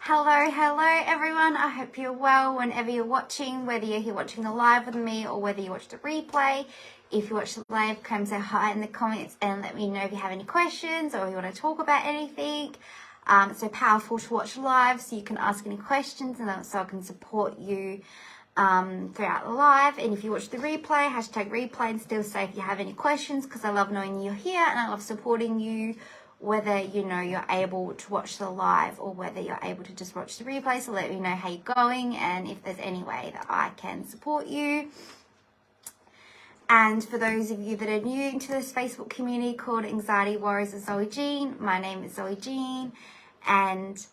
Hello everyone. I hope you're well whenever you're watching, whether you're here watching the live with me or whether you watch the replay. If you watch the live, come say hi in the comments and let me know if you have any questions or you want to talk about anything. It's so powerful to watch live, so you can ask any questions and so I can support you throughout the live. And if you watch the replay, hashtag replay, and still say if you have any questions, because I love knowing you're here and I love supporting you, whether you're able to watch the live or whether you're able to just watch the replay. So let me know how you're going and if there's any way that I can support you. And for those of you that are new to this Facebook community called Anxiety Warriors of Zoe Jean, my name is Zoe Jean. And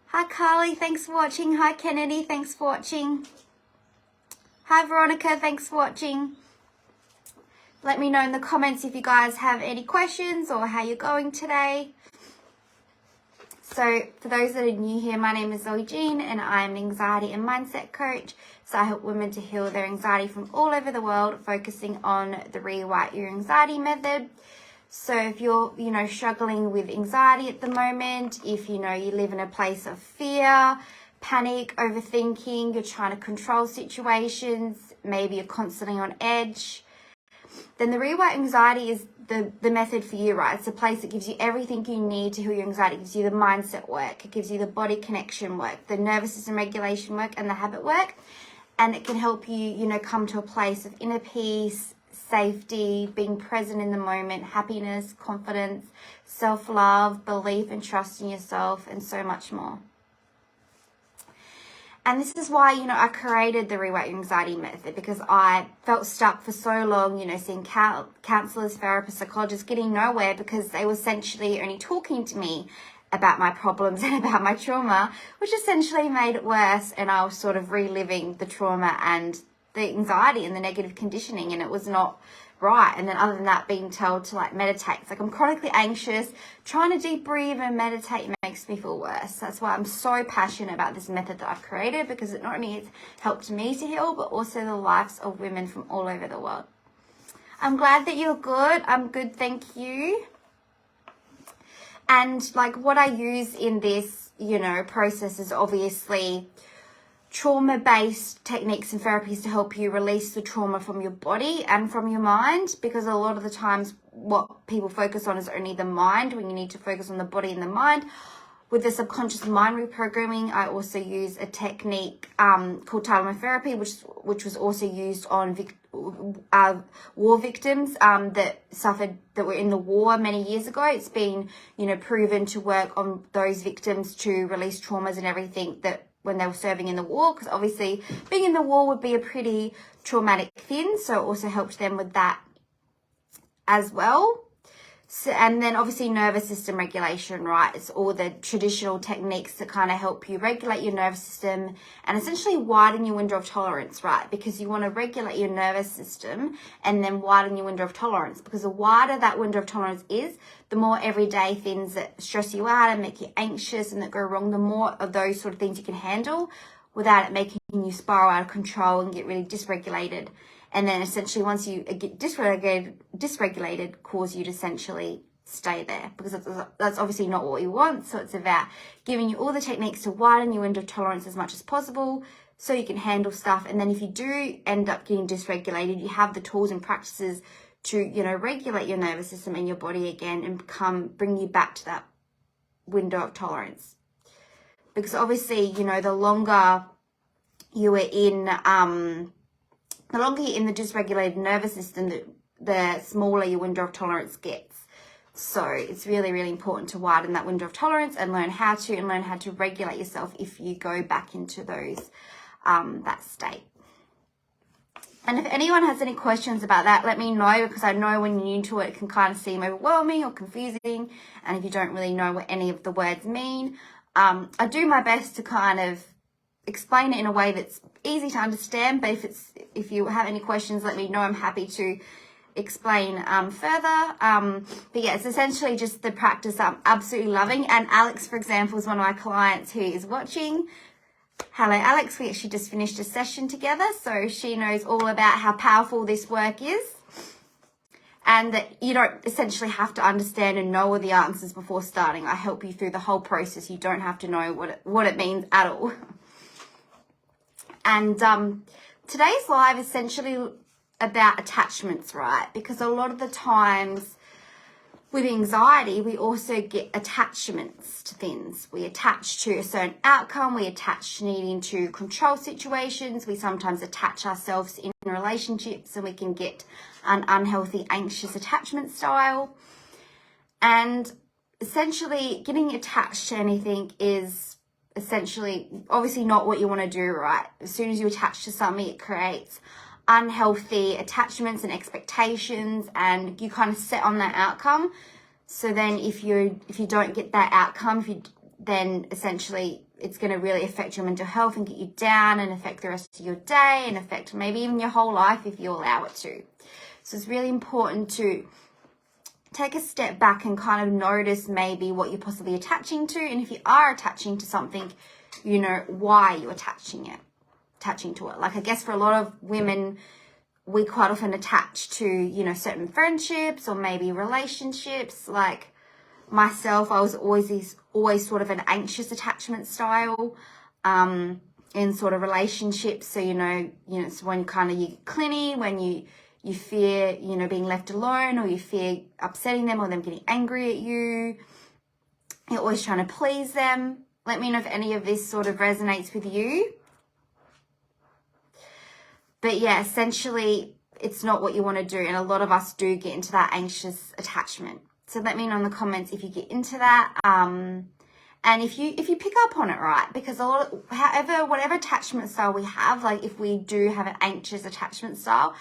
hi Carly, thanks for watching. Hi Kennedy, thanks for watching. Hi Veronica, thanks for watching. Let me know in the comments if you guys have any questions or how you're going today. So for those that are new here, my name is Zoe Jean and I'm an anxiety and mindset coach. So I help women to heal their anxiety from all over the world, focusing on the Rewrite Your Anxiety method. So if you're, struggling with anxiety at the moment, if you live in a place of fear, panic, overthinking, you're trying to control situations, maybe you're constantly on edge, then the Rewrite Anxiety is the method for you, right? It's a place that gives you everything you need to heal your anxiety. It gives you the mindset work, it gives you the body connection work, the nervous system regulation work, and the habit work. And it can help you, come to a place of inner peace, safety, being present in the moment, happiness, confidence, self-love, belief and trust in yourself, and so much more. And this is why, I created the Rewrite Your Anxiety method, because I felt stuck for so long, seeing counselors, therapists, psychologists, getting nowhere because they were essentially only talking to me about my problems and about my trauma, which essentially made it worse. And I was sort of reliving the trauma and the anxiety and the negative conditioning, and it was not right. And then other than that, being told to meditate. It's I'm chronically anxious, trying to deep breathe and meditate makes me feel worse. That's why I'm so passionate about this method that I've created, because it not only has helped me to heal, but also the lives of women from all over the world. I'm glad that you're good. I'm good, thank you. And what I use in this, process is obviously trauma-based techniques and therapies to help you release the trauma from your body and from your mind, because a lot of the times what people focus on is only the mind when you need to focus on the body and the mind. With the subconscious mind reprogramming, I also use a technique called talomotherapy, which was also used on war victims that were in the war many years ago. It's been, proven to work on those victims to release traumas and everything that when they were serving in the war, because obviously being in the war would be a pretty traumatic thing. So it also helped them with that as well. So, and then obviously nervous system regulation, right? It's all the traditional techniques that kind of help you regulate your nervous system and essentially widen your window of tolerance, right? Because you want to regulate your nervous system and then widen your window of tolerance, because the wider that window of tolerance is, the more everyday things that stress you out and make you anxious and that go wrong, the more of those sort of things you can handle without it making you spiral out of control and get really dysregulated. And then essentially once you get dysregulated, cause you to essentially stay there, because that's obviously not what you want. So it's about giving you all the techniques to widen your window of tolerance as much as possible so you can handle stuff. And then if you do end up getting dysregulated, you have the tools and practices to, regulate your nervous system and your body again and bring you back to that window of tolerance. Because obviously, the longer you are in, the longer you're in the dysregulated nervous system, the smaller your window of tolerance gets. So it's really, really important to widen that window of tolerance and learn how to regulate yourself if you go back into those, that state. And if anyone has any questions about that, let me know, because I know when you're new to it, it can kind of seem overwhelming or confusing. And if you don't really know what any of the words mean, I do my best to kind of explain it in a way that's easy to understand. But if you have any questions, let me know. I'm happy to explain further. But yeah, it's essentially just the practice I'm absolutely loving. And Alex, for example, is one of my clients who is watching. Hello, Alex. We actually just finished a session together, so she knows all about how powerful this work is. and that you don't essentially have to understand and know all the answers before starting. I help you through the whole process. You don't have to know what it means at all. And today's live is essentially about attachments, right? Because a lot of the times with anxiety, we also get attachments to things. We attach to a certain outcome. We attach to needing to control situations. We sometimes attach ourselves in relationships, and we can get an unhealthy, anxious attachment style. And essentially, getting attached to anything is essentially, obviously not what you want to do, right? As soon as you attach to something, it creates unhealthy attachments and expectations, and you kind of set on that outcome. So then if you don't get that outcome, then essentially it's going to really affect your mental health and get you down and affect the rest of your day and affect maybe even your whole life if you allow it to. So it's really important to take a step back and kind of notice maybe what you're possibly attaching to, and if you are attaching to something, you know why you're attaching to it. Like, I guess for a lot of women, we quite often attach to, you know, certain friendships or maybe relationships. Like myself, I was always sort of an anxious attachment style in sort of relationships. So, you know, it's when kind of you get clingy, when you fear, you know, being left alone, or you fear upsetting them or them getting angry at you. You're always trying to please them. Let me know if any of this sort of resonates with you. But yeah, essentially, it's not what you want to do. And a lot of us do get into that anxious attachment. So let me know in the comments if you get into that. And if you pick up on it, right? Because whatever attachment style we have, like if we do have an anxious attachment style,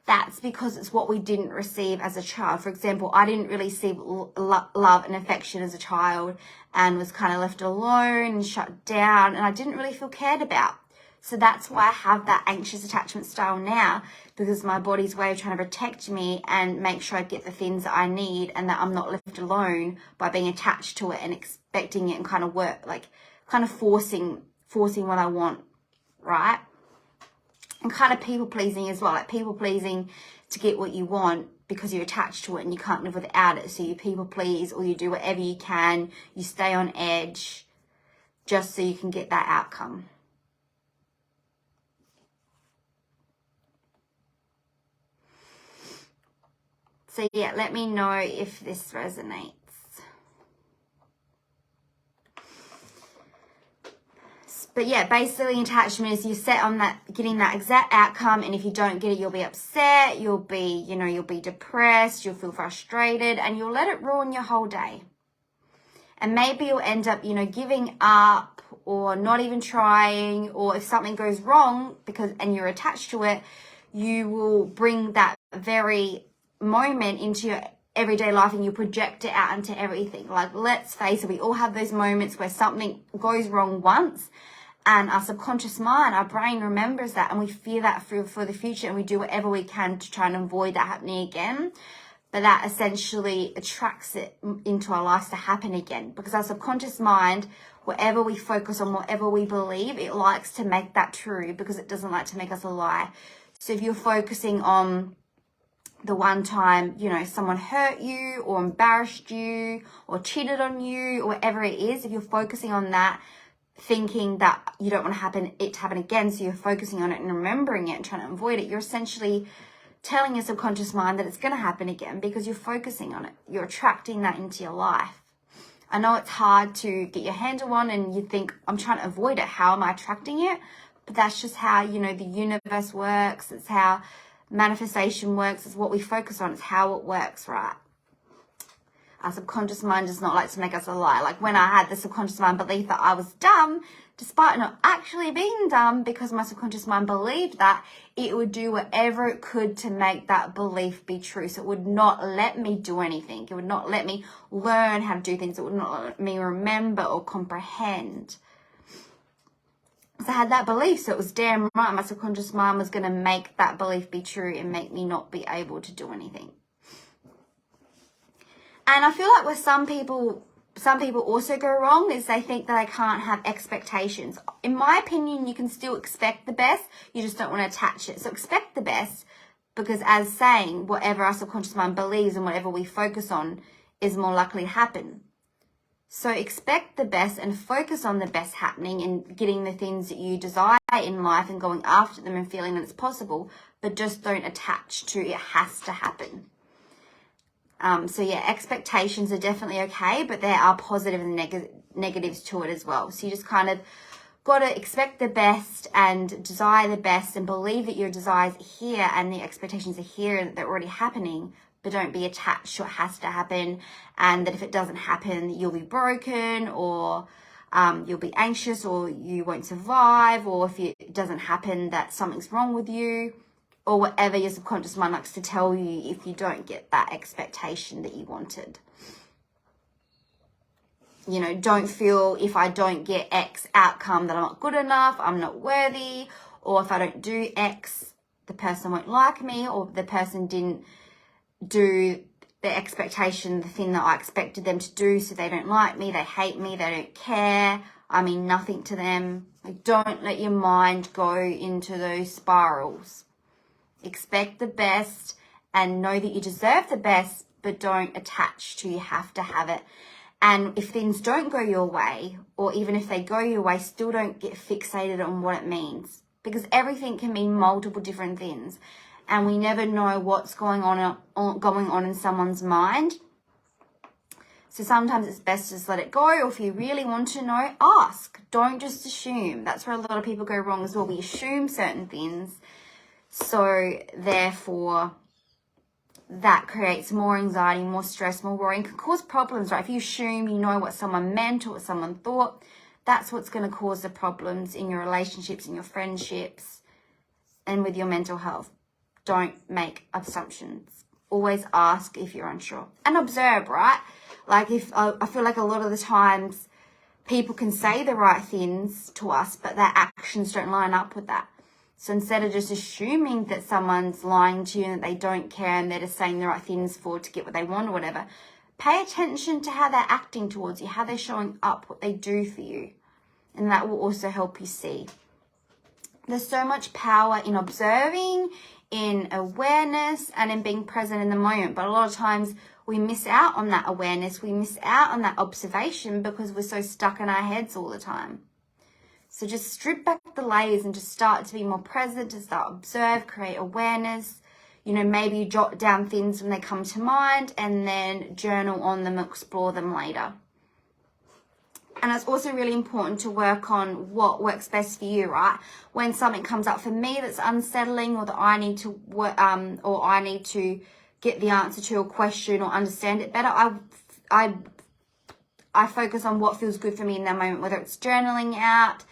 that's because it's what we didn't receive as a child. For example, I didn't really receive love and affection as a child, and was kind of left alone and shut down, and I didn't really feel cared about. So that's why I have that anxious attachment style now, because my body's way of trying to protect me and make sure I get the things that I need, and that I'm not left alone by being attached to it and expecting it and kind of forcing what I want, right? And kind of people pleasing as well, like people pleasing to get what you want because you're attached to it and you can't live without it. So you people please, or you do whatever you can, you stay on edge just so you can get that outcome. So yeah, let me know if this resonates. But yeah, basically attachment is you set on that, getting that exact outcome, and if you don't get it, you'll be upset, you'll be depressed, you'll feel frustrated, and you'll let it ruin your whole day. And maybe you'll end up, giving up or not even trying, or if something goes wrong and you're attached to it, you will bring that very moment into your everyday life and you project it out into everything. Like, let's face it, we all have those moments where something goes wrong once, and our subconscious mind, our brain remembers that, and we fear that for the future, and we do whatever we can to try and avoid that happening again. But that essentially attracts it into our lives to happen again, because our subconscious mind, whatever we focus on, whatever we believe, it likes to make that true, because it doesn't like to make us a lie. So if you're focusing on the one time, someone hurt you or embarrassed you or cheated on you or whatever it is, if you're focusing on that, thinking that you don't want it to happen again, so you're focusing on it and remembering it and trying to avoid it, you're essentially telling your subconscious mind that it's going to happen again because you're focusing on it. You're attracting that into your life. I know it's hard to get your handle on, and you think, I'm trying to avoid it. How am I attracting it? But that's just how, the universe works. It's how manifestation works. It's what we focus on. It's how it works, right? Our subconscious mind does not like to make us a lie. Like when I had the subconscious mind belief that I was dumb, despite not actually being dumb, because my subconscious mind believed that, it would do whatever it could to make that belief be true. So it would not let me do anything. It would not let me learn how to do things. It would not let me remember or comprehend. So I had that belief, so it was damn right. My subconscious mind was going to make that belief be true and make me not be able to do anything. And I feel like with some people also go wrong is they think that they can't have expectations. In my opinion, you can still expect the best. You just don't want to attach it. So expect the best, Because as saying, whatever our subconscious mind believes and whatever we focus on is more likely to happen. So expect the best and focus on the best happening and getting the things that you desire in life and going after them and feeling that it's possible, but just don't attach to it has to happen. So yeah, expectations are definitely okay, but there are positive and negatives to it as well. So you just kind of got to expect the best and desire the best and believe that your desires are here and the expectations are here and they're already happening, but don't be attached to it has to happen, and that if it doesn't happen, you'll be broken, or you'll be anxious, or you won't survive, or if it doesn't happen, that something's wrong with you, or whatever your subconscious mind likes to tell you if you don't get that expectation that you wanted. You know, don't feel if I don't get X outcome that I'm not good enough, I'm not worthy, or if I don't do X, the person won't like me, or the person didn't do the expectation, the thing that I expected them to do, so they don't like me, they hate me, they don't care, I mean nothing to them. Like, don't let your mind go into those spirals. Expect the best and know that you deserve the best, but don't attach to you have to have it. And if things don't go your way, or even if they go your way, still don't get fixated on what it means, because everything can mean multiple different things, and we never know what's going on in someone's mind. So sometimes it's best to just let it go, or if you really want to know, ask. Don't just assume. That's where a lot of people go wrong as well. We assume certain things, so therefore that creates more anxiety, more stress, more worry, and can cause problems, right? If you assume you know what someone meant or what someone thought, that's what's going to cause the problems in your relationships, in your friendships, and with your mental health. Don't make assumptions. Always ask if you're unsure. And observe, right? Like, if I feel like a lot of the times people can say the right things to us, but their actions don't line up with that. So instead of just assuming that someone's lying to you and that they don't care and they're just saying the right things to get what they want or whatever, pay attention to how they're acting towards you, how they're showing up, what they do for you. And that will also help you see. There's so much power in observing, in awareness, and in being present in the moment. But a lot of times we miss out on that awareness. We miss out on that observation because we're so stuck in our heads all the time. So just strip back the layers and just start to be more present, to start observe, create awareness. You know, maybe you jot down things when they come to mind and then journal on them, explore them later. And it's also really important to work on what works best for you, right? When something comes up for me that's unsettling, or that I need to work, or I need to get the answer to a question or understand it better, I focus on what feels good for me in that moment, whether it's journaling out,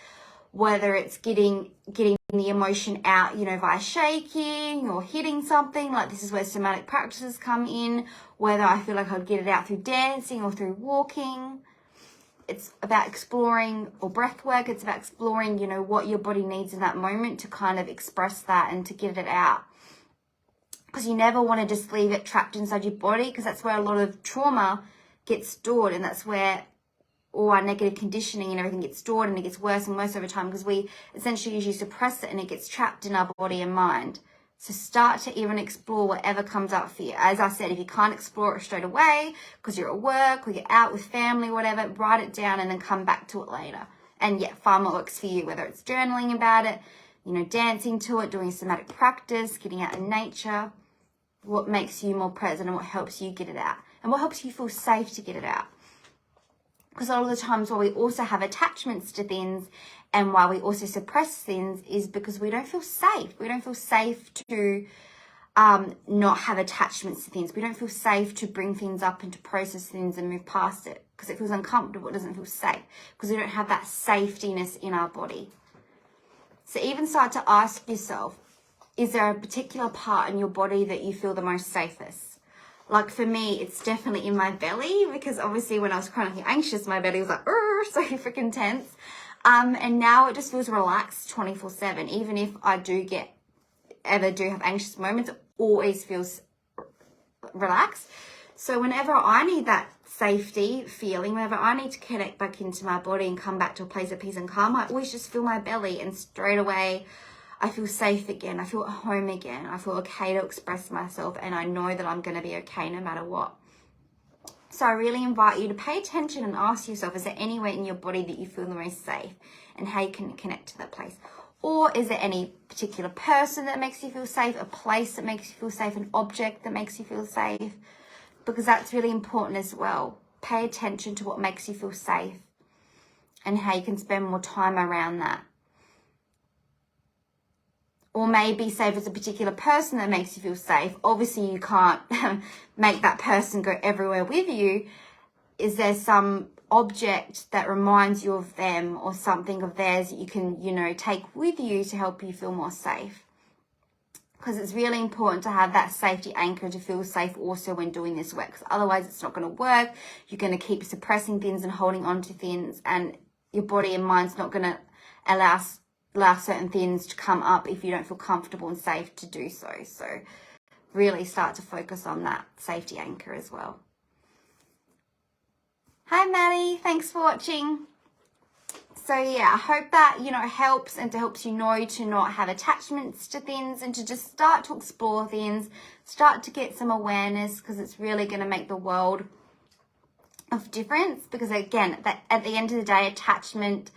whether it's getting the emotion out, you know, via shaking or hitting something. Like, this is where somatic practices come in, whether I feel like I'd get it out through dancing or through walking. It's about exploring, or breath work, it's about exploring, you know, what your body needs in that moment to kind of express that and to get it out. Because you never want to just leave it trapped inside your body, because that's where a lot of trauma gets stored, and that's where all our negative conditioning and everything gets stored, and it gets worse and worse over time because we essentially usually suppress it and it gets trapped in our body and mind. So start to even explore whatever comes up for you. As I said, if you can't explore it straight away because you're at work or you're out with family, whatever, write it down and then come back to it later. And yeah, find what works for you, whether it's journaling about it, you know, dancing to it, doing somatic practice, getting out in nature, what makes you more present and what helps you get it out and what helps you feel safe to get it out. Because a lot of the times why we also have attachments to things and why we also suppress things is because we don't feel safe. We don't feel safe to not have attachments to things. We don't feel safe to bring things up and to process things and move past it because it feels uncomfortable. It doesn't feel safe because we don't have that safetiness in our body. So even start to ask yourself, is there a particular part in your body that you feel the most safest? Like for me, it's definitely in my belly, because obviously when I was chronically anxious, my belly was like, so freaking tense. And now it just feels relaxed 24/7. Even if I do have anxious moments, it always feels relaxed. So whenever I need that safety feeling, whenever I need to connect back into my body and come back to a place of peace and calm, I always just feel my belly, and straight away I feel safe again. I feel at home again. I feel okay to express myself, and I know that I'm going to be okay no matter what. So I really invite you to pay attention and ask yourself, is there anywhere in your body that you feel the most safe, and how you can connect to that place? Or is there any particular person that makes you feel safe, a place that makes you feel safe, an object that makes you feel safe? Because that's really important as well. Pay attention to what makes you feel safe and how you can spend more time around that. Or maybe say if it's a particular person that makes you feel safe, obviously you can't make that person go everywhere with you. Is there some object that reminds you of them, or something of theirs that you can, take with you to help you feel more safe? Because it's really important to have that safety anchor to feel safe also when doing this work. Because otherwise it's not going to work. You're going to keep suppressing things and holding on to things, and your body and mind's not going to allow certain things to come up if you don't feel comfortable and safe to do so. So really start to focus on that safety anchor as well. Hi Maddie, thanks for watching. So yeah, I hope that, helps, and helps you know to not have attachments to things, and to just start to explore things, start to get some awareness, because it's really going to make the world of difference. Because again, at the end of the day, attachment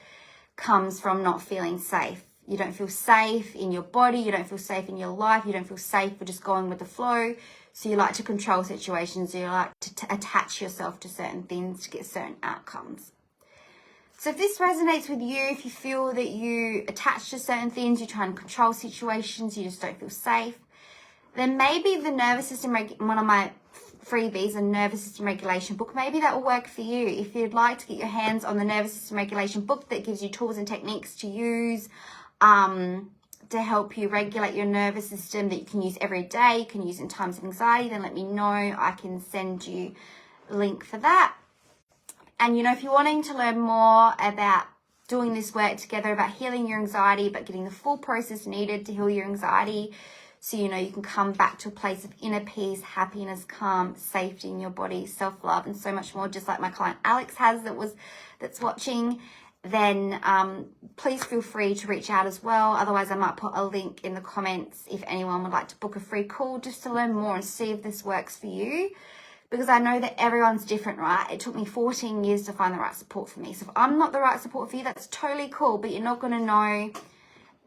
comes from not feeling safe. You don't feel safe in your body, you don't feel safe in your life, you don't feel safe for just going with the flow. So you like to control situations, you like to attach yourself to certain things to get certain outcomes. So if this resonates with you, if you feel that you attach to certain things, you try and control situations, you just don't feel safe, then maybe the nervous system, one of my freebies, a nervous system regulation book, maybe that will work for you. If you'd like to get your hands on the nervous system regulation book that gives you tools and techniques to use to help you regulate your nervous system, that you can use every day, you can use in times of anxiety, then let me know. I can send you a link for that. And if you're wanting to learn more about doing this work together, about healing your anxiety, but getting the full process needed to heal your anxiety, so you can come back to a place of inner peace, happiness, calm, safety in your body, self-love, and so much more, just like my client Alex has that's watching, then please feel free to reach out as well. Otherwise, I might put a link in the comments if anyone would like to book a free call just to learn more and see if this works for you. Because I know that everyone's different, right? It took me 14 years to find the right support for me. So if I'm not the right support for you, that's totally cool, but you're not going to know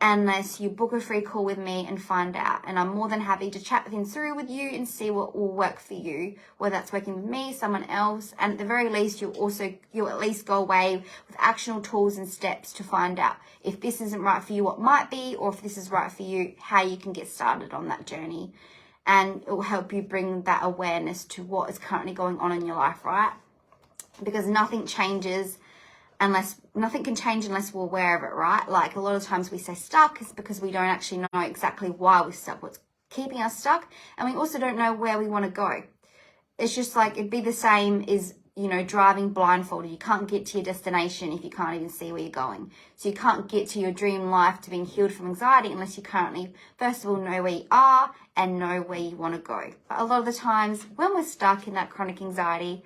unless you book a free call with me and find out. And I'm more than happy to chat things through with you and see what will work for you, whether that's working with me, someone else. And at the very least, you'll at least go away with actionable tools and steps to find out if this isn't right for you, what might be, or if this is right for you, how you can get started on that journey. And it will help you bring that awareness to what is currently going on in your life, right? Because nothing can change unless we're aware of it, right? Like a lot of times we say stuck is because we don't actually know exactly why we're stuck, what's keeping us stuck, and we also don't know where we want to go. It's just like, it'd be the same as, driving blindfolded. You can't get to your destination if you can't even see where you're going. So you can't get to your dream life, to being healed from anxiety, unless you currently, first of all, know where you are and know where you want to go. But a lot of the times when we're stuck in that chronic anxiety,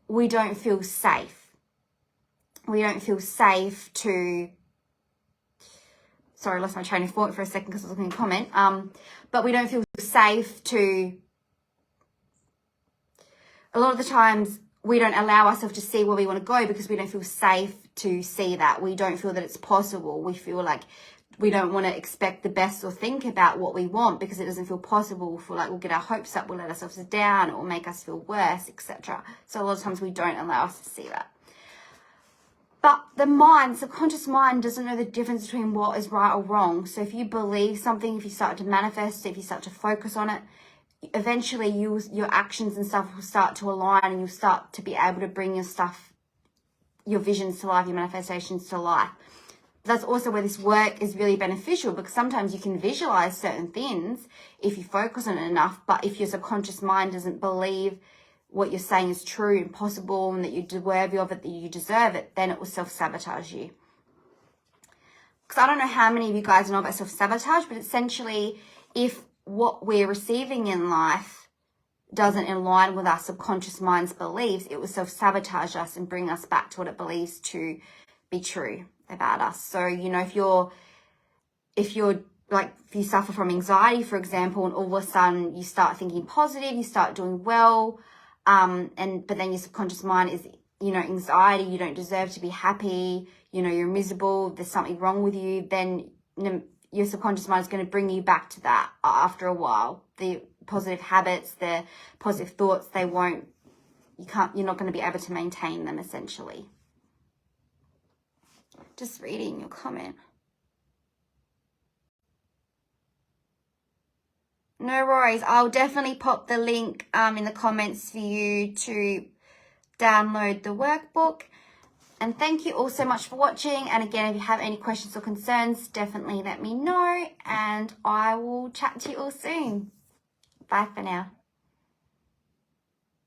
we don't feel safe. We don't feel safe to, sorry, I lost my train of thought for a second because I was looking at a comment. But we don't feel safe to, a lot of the times we don't allow ourselves to see where we want to go because we don't feel safe to see that. We don't feel that it's possible. We feel like we don't want to expect the best or think about what we want because it doesn't feel possible. We feel like we'll get our hopes up, we'll let ourselves down, it will make us feel worse, etc. So a lot of times we don't allow us to see that. But the mind, subconscious mind, doesn't know the difference between what is right or wrong. So if you believe something, if you start to manifest it, if you start to focus on it, eventually your actions and stuff will start to align, and you'll start to be able to bring your visions to life, your manifestations to life. That's also where this work is really beneficial, because sometimes you can visualize certain things if you focus on it enough, but if your subconscious mind doesn't believe what you're saying is true and possible and that you're worthy of it, that you deserve it, then it will self-sabotage you. Because I don't know how many of you guys know about self-sabotage, but essentially if what we're receiving in life doesn't align with our subconscious mind's beliefs, it will self-sabotage us and bring us back to what it believes to be true about us. So, if you're if you're like, if you suffer from anxiety, for example, and all of a sudden you start thinking positive, you start doing well, but then your subconscious mind is, you know, anxiety, you don't deserve to be happy, you know, you're miserable, there's something wrong with you, then your subconscious mind is going to bring you back to that after a while. The positive habits, the positive thoughts, you're not going to be able to maintain them, essentially. Just reading your comment. No worries. I'll definitely pop the link in the comments for you to download the workbook. And thank you all so much for watching. And again, if you have any questions or concerns, definitely let me know. And I will chat to you all soon. Bye for now.